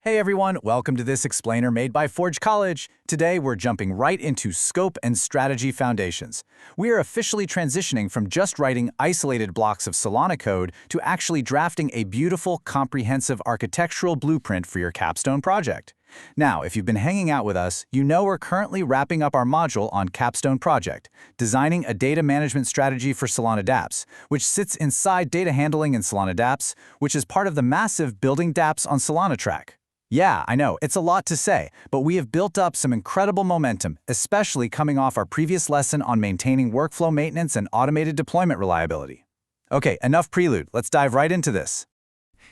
Hey everyone, welcome to this explainer made by Forge College. Today we're jumping right into scope and strategy foundations. We are officially transitioning from just writing isolated blocks of Solana code to actually drafting a beautiful, comprehensive architectural blueprint for your Capstone project. Now, if you've been hanging out with us, you know we're currently wrapping up our module on Capstone project, designing a data management strategy for Solana dApps, which sits inside data handling in Solana dApps, which is part of the massive Building dApps on Solana track. Yeah, I know, it's a lot to say, but we have built up some incredible momentum, especially coming off our previous lesson on maintaining workflow maintenance and automated deployment reliability. Okay, enough prelude, let's dive right into this.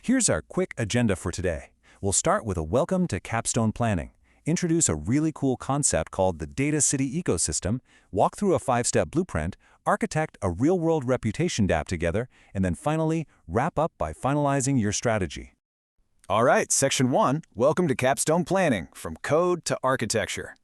Here's our quick agenda for today. We'll start with a welcome to Capstone planning, introduce a really cool concept called the data city ecosystem, walk through a 5-step blueprint, architect a real-world reputation dApp together, and then finally wrap up by finalizing your strategy. All right, Section 1, welcome to Capstone Planning, from code to architecture.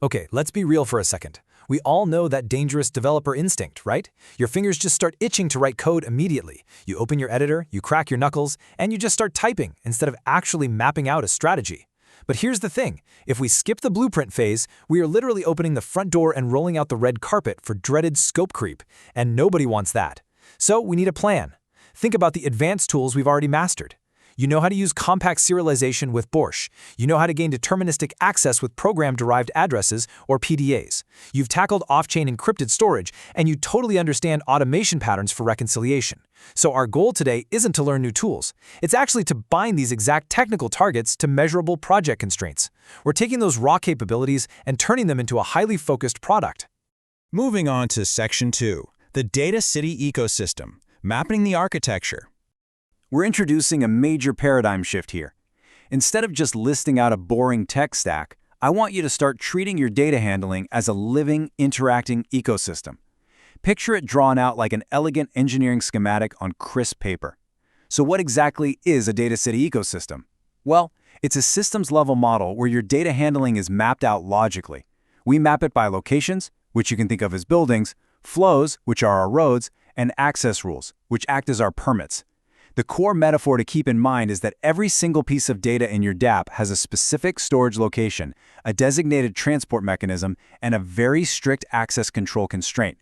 Okay, let's be real for a second. We all know that dangerous developer instinct, right? Your fingers just start itching to write code immediately. You open your editor, you crack your knuckles, and you just start typing instead of actually mapping out a strategy. But here's the thing, if we skip the blueprint phase, we are literally opening the front door and rolling out the red carpet for dreaded scope creep, and nobody wants that. So we need a plan. Think about the advanced tools we've already mastered. You know how to use compact serialization with Borsh. You know how to gain deterministic access with Program Derived Addresses, or PDAs. You've tackled off-chain encrypted storage, and you totally understand automation patterns for reconciliation. So our goal today isn't to learn new tools. It's actually to bind these exact technical targets to measurable project constraints. We're taking those raw capabilities and turning them into a highly focused product. Moving on to Section 2, the data city ecosystem, mapping the architecture. We're introducing a major paradigm shift here. Instead of just listing out a boring tech stack, I want you to start treating your data handling as a living, interacting ecosystem. Picture it drawn out like an elegant engineering schematic on crisp paper. So what exactly is a data city ecosystem? Well, it's a systems-level model where your data handling is mapped out logically. We map it by locations, which you can think of as buildings, flows, which are our roads, and access rules, which act as our permits. The core metaphor to keep in mind is that every single piece of data in your dApp has a specific storage location, a designated transport mechanism, and a very strict access control constraint.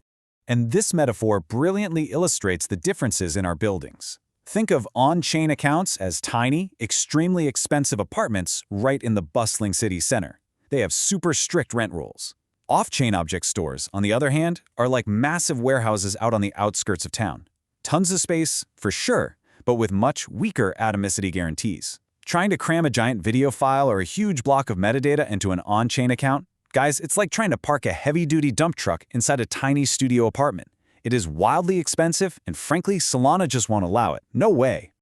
And this metaphor brilliantly illustrates the differences in our buildings. Think of on-chain accounts as tiny, extremely expensive apartments right in the bustling city center. They have super strict rent rules. Off-chain object stores, on the other hand, are like massive warehouses out on the outskirts of town. Tons of space, for sure, but with much weaker atomicity guarantees. Trying to cram a giant video file or a huge block of metadata into an on-chain account? Guys, it's like trying to park a heavy-duty dump truck inside a tiny studio apartment. It is wildly expensive, and frankly, Solana just won't allow it. No way.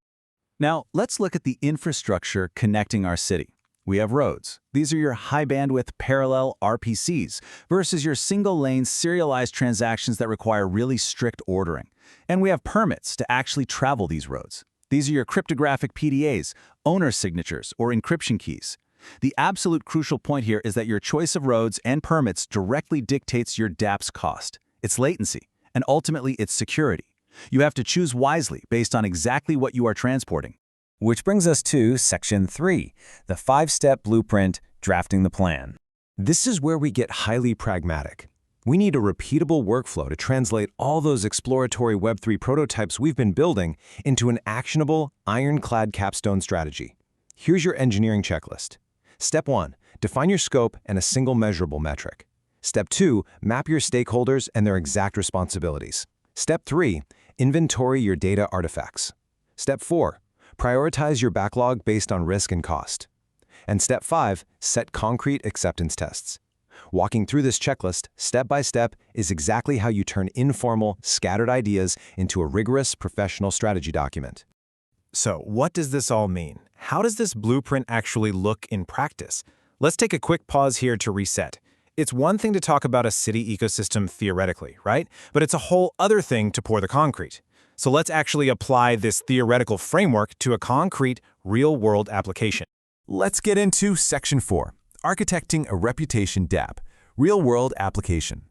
Now, let's look at the infrastructure connecting our city. We have roads. These are your high-bandwidth parallel RPCs versus your single-lane serialized transactions that require really strict ordering. And we have permits to actually travel these roads. These are your cryptographic PDAs, owner signatures, or encryption keys. The absolute crucial point here is that your choice of roads and permits directly dictates your dApp's cost, its latency, and ultimately its security. You have to choose wisely based on exactly what you are transporting. Which brings us to Section 3, the 5-step blueprint, drafting the plan. This is where we get highly pragmatic. We need a repeatable workflow to translate all those exploratory Web3 prototypes we've been building into an actionable, ironclad Capstone strategy. Here's your engineering checklist. Step 1, define your scope and a single measurable metric. Step 2, map your stakeholders and their exact responsibilities. Step 3, inventory your data artifacts. Step 4, prioritize your backlog based on risk and cost. And Step 5, set concrete acceptance tests. Walking through this checklist, step by step, is exactly how you turn informal, scattered ideas into a rigorous, professional strategy document. So, what does this all mean? How does this blueprint actually look in practice? Let's take a quick pause here to reset. It's one thing to talk about a city ecosystem theoretically, right? But it's a whole other thing to pour the concrete. So let's actually apply this theoretical framework to a concrete, real-world application. Let's get into Section 4, architecting a reputation dApp, real-world application.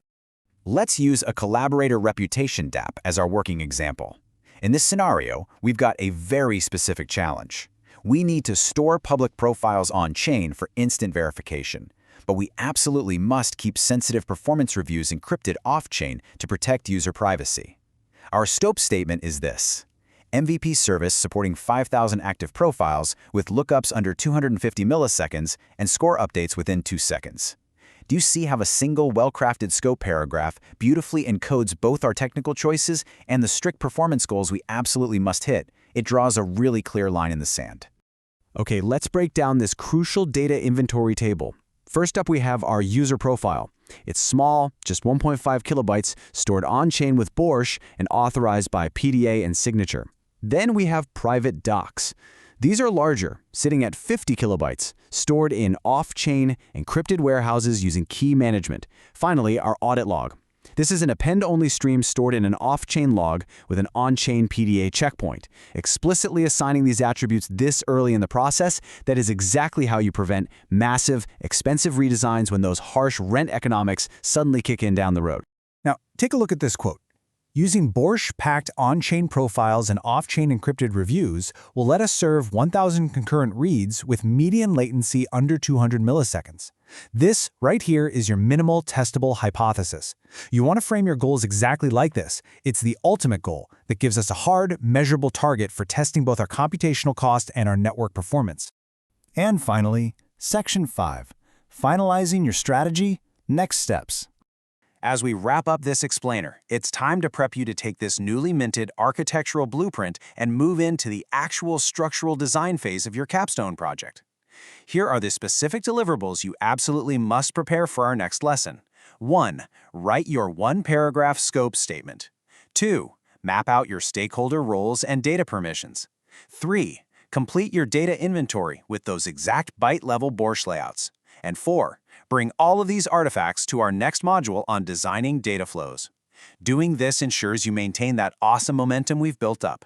Let's use a collaborator reputation dApp as our working example. In this scenario, we've got a very specific challenge. We need to store public profiles on-chain for instant verification. But we absolutely must keep sensitive performance reviews encrypted off-chain to protect user privacy. Our STOPE statement is this: MVP service supporting 5,000 active profiles with lookups under 250 milliseconds and score updates within 2 seconds. Do you see how a single well-crafted scope paragraph beautifully encodes both our technical choices and the strict performance goals we absolutely must hit? It draws a really clear line in the sand. Okay, let's break down this crucial data inventory table. First up, we have our user profile. It's small, just 1.5 kilobytes, stored on-chain with Borsh and authorized by PDA and signature. Then we have private docs. These are larger, sitting at 50 kilobytes, stored in off-chain, encrypted warehouses using key management. Finally, our audit log. This is an append-only stream stored in an off-chain log with an on-chain PDA checkpoint. Explicitly assigning these attributes this early in the process, that is exactly how you prevent massive, expensive redesigns when those harsh rent economics suddenly kick in down the road. Now, take a look at this quote. Using Borsh-packed on-chain profiles and off-chain encrypted reviews will let us serve 1,000 concurrent reads with median latency under 200 milliseconds. This right here is your minimal testable hypothesis. You want to frame your goals exactly like this. It's the ultimate goal that gives us a hard, measurable target for testing both our computational cost and our network performance. And finally, Section 5. Finalizing your strategy, next steps. As we wrap up this explainer, it's time to prep you to take this newly minted architectural blueprint and move into the actual structural design phase of your Capstone project. Here are the specific deliverables you absolutely must prepare for our next lesson. 1. Write your one-paragraph scope statement. 2. Map out your stakeholder roles and data permissions. 3. Complete your data inventory with those exact byte-level Borsh layouts. And 4. Bring all of these artifacts to our next module on designing data flows. Doing this ensures you maintain that awesome momentum we've built up.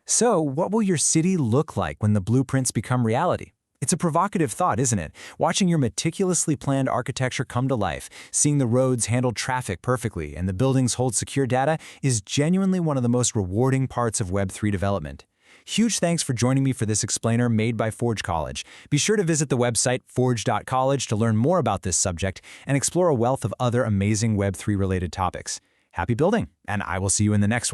So, what will your city look like when the blueprints become reality? It's a provocative thought, isn't it? Watching your meticulously planned architecture come to life, seeing the roads handle traffic perfectly and the buildings hold secure data is genuinely one of the most rewarding parts of Web3 development. Huge thanks for joining me for this explainer made by Forge College. Be sure to visit the website forge.college to learn more about this subject and explore a wealth of other amazing Web3 related topics. Happy building, and I will see you in the next one.